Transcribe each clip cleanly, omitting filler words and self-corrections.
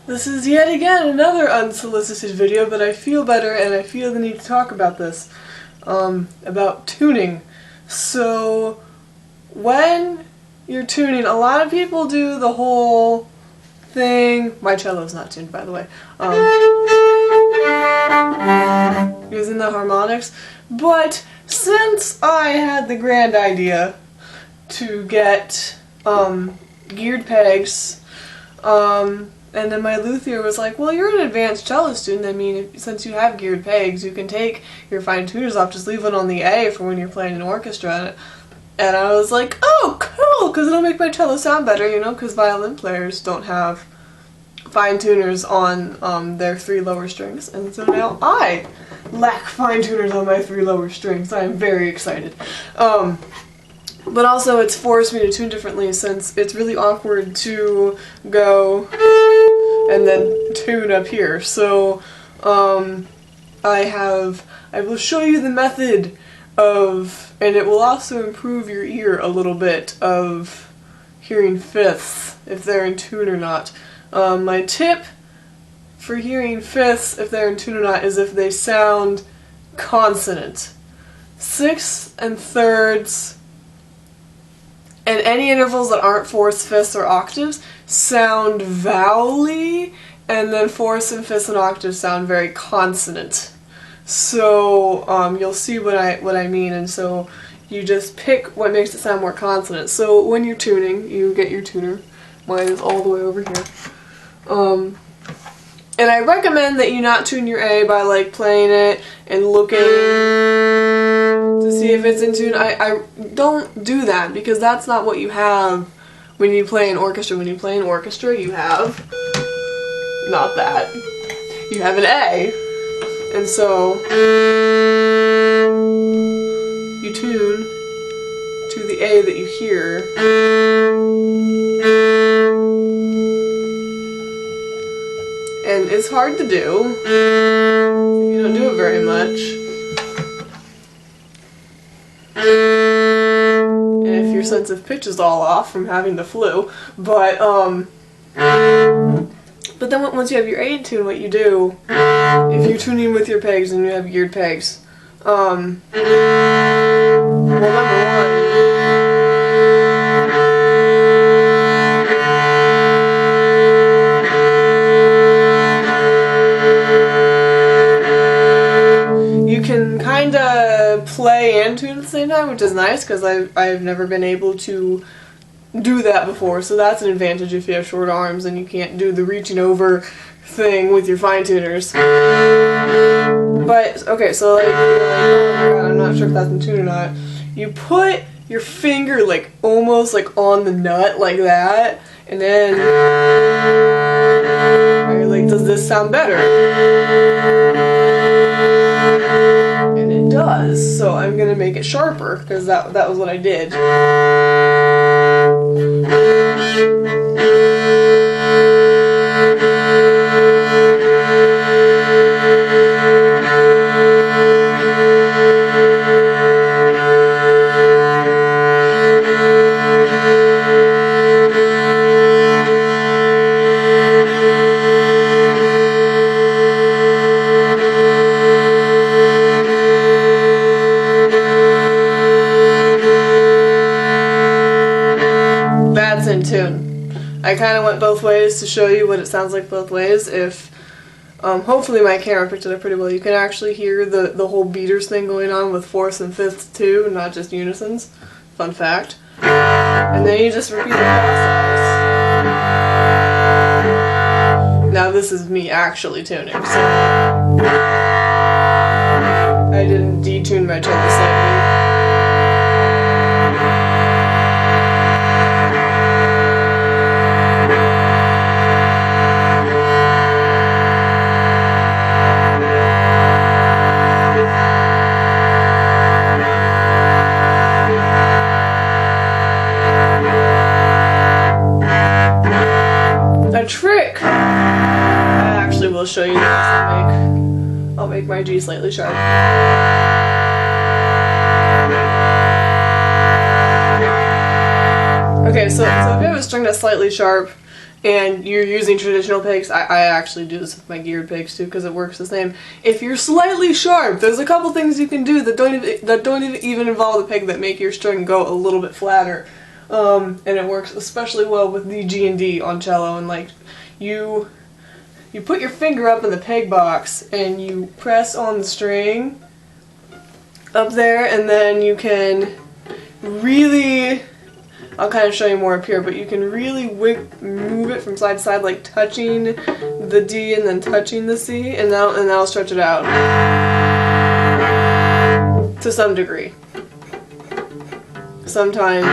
This is yet again another unsolicited video, but I feel better and I feel the need to talk about this. About tuning. So, when you're tuning, a lot of people do the whole thing. My cello's not tuned, by the way. Using the harmonics. But since I had the grand idea to get geared pegs, and then my luthier was like, well, you're an advanced cello student. I mean, since you have geared pegs, you can take your fine tuners off, just leave it on the A for when you're playing an orchestra. And I was like, oh, cool, because it'll make my cello sound better, you know, because violin players don't have fine tuners on their 3 lower strings. And so now I lack fine tuners on my 3 lower strings. I am very excited. But also it's forced me to tune differently, since it's really awkward to go and then tune up here. So I will show you the method of, and it will also improve your ear a little bit, of hearing fifths, if they're in tune or not. My tip for hearing fifths, if they're in tune or not, is if they sound consonant. Sixths and thirds and any intervals that aren't fourths, fifths, or octaves sound vowel-y, and then fourths and fifths and octaves sound very consonant. So you'll see what I mean, and so you just pick what makes it sound more consonant. So when you're tuning, you get your tuner. Mine is all the way over here. And I recommend that you not tune your A by like playing it and looking to see if it's in tune. I don't do that, because that's not what you have when you play an orchestra. When you play an orchestra, you have not that. You have an A. And so you tune to the A that you hear. And it's hard to do if you don't do it very much. And if your sense of pitch is all off from having the flu. But then once you have your A in tune, what you do, if you're tuning with your pegs and you have geared pegs, well, number one, you can kind of play and tune at the same time, which is nice, because I've never been able to do that before, so that's an advantage if you have short arms and you can't do the reaching over thing with your fine tuners. But okay, so like, oh my god, I'm not sure if that's in tune or not. You put your finger like almost like on the nut like that, and then you're like, does this sound better? And it does. So I'm gonna make it sharper, because that was what I did. That's in tune. I kind of went both ways to show you what it sounds like both ways. If hopefully my camera picked it up pretty well. You can actually hear the whole beaters thing going on with fourths and fifths too, not just unisons. Fun fact. And then you just repeat the process. Now this is me actually tuning, so I didn't detune my cello slightly. A trick I actually will show you this. I'll make my G slightly sharp. Okay, so if you have a string that's slightly sharp and you're using traditional pegs, I actually do this with my geared pegs too because it works the same. If you're slightly sharp, there's a couple things you can do that don't even involve the peg that make your string go a little bit flatter. And it works especially well with the G and D on cello, and like you put your finger up in the peg box and you press on the string up there, and then you can really, I'll kind of show you more up here, but you can really move it from side to side, like touching the D and then touching the C, and that'll stretch it out to some degree. Sometimes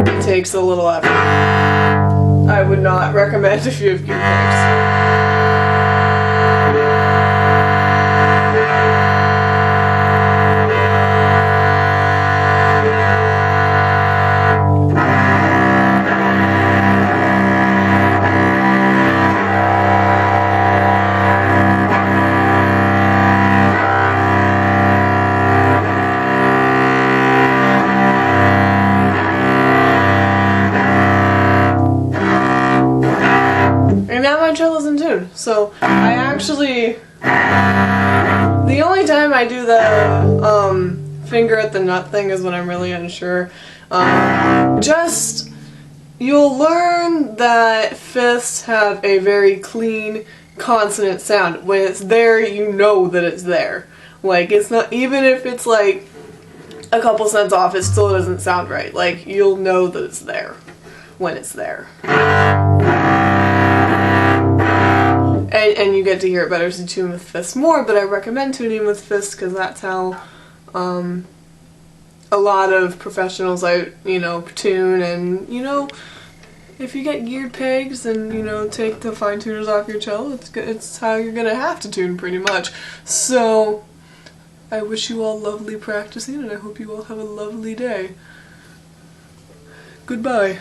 it takes a little effort. I would not recommend if you have geared pegs. And now my cello's in tune. So I actually, the only time I do the finger at the nut thing is when I'm really unsure. You'll learn that fifths have a very clean consonant sound. When it's there, you know that it's there. Like, it's not, even if it's like a couple cents off, it still doesn't sound right. Like, you'll know that it's there when it's there. And you get to hear it better to tune with fifths more, but I recommend tuning with fifths because that's how a lot of professionals tune. And if you get geared pegs and take the fine tuners off your cello, it's how you're gonna have to tune pretty much. So I wish you all lovely practicing, and I hope you all have a lovely day. Goodbye.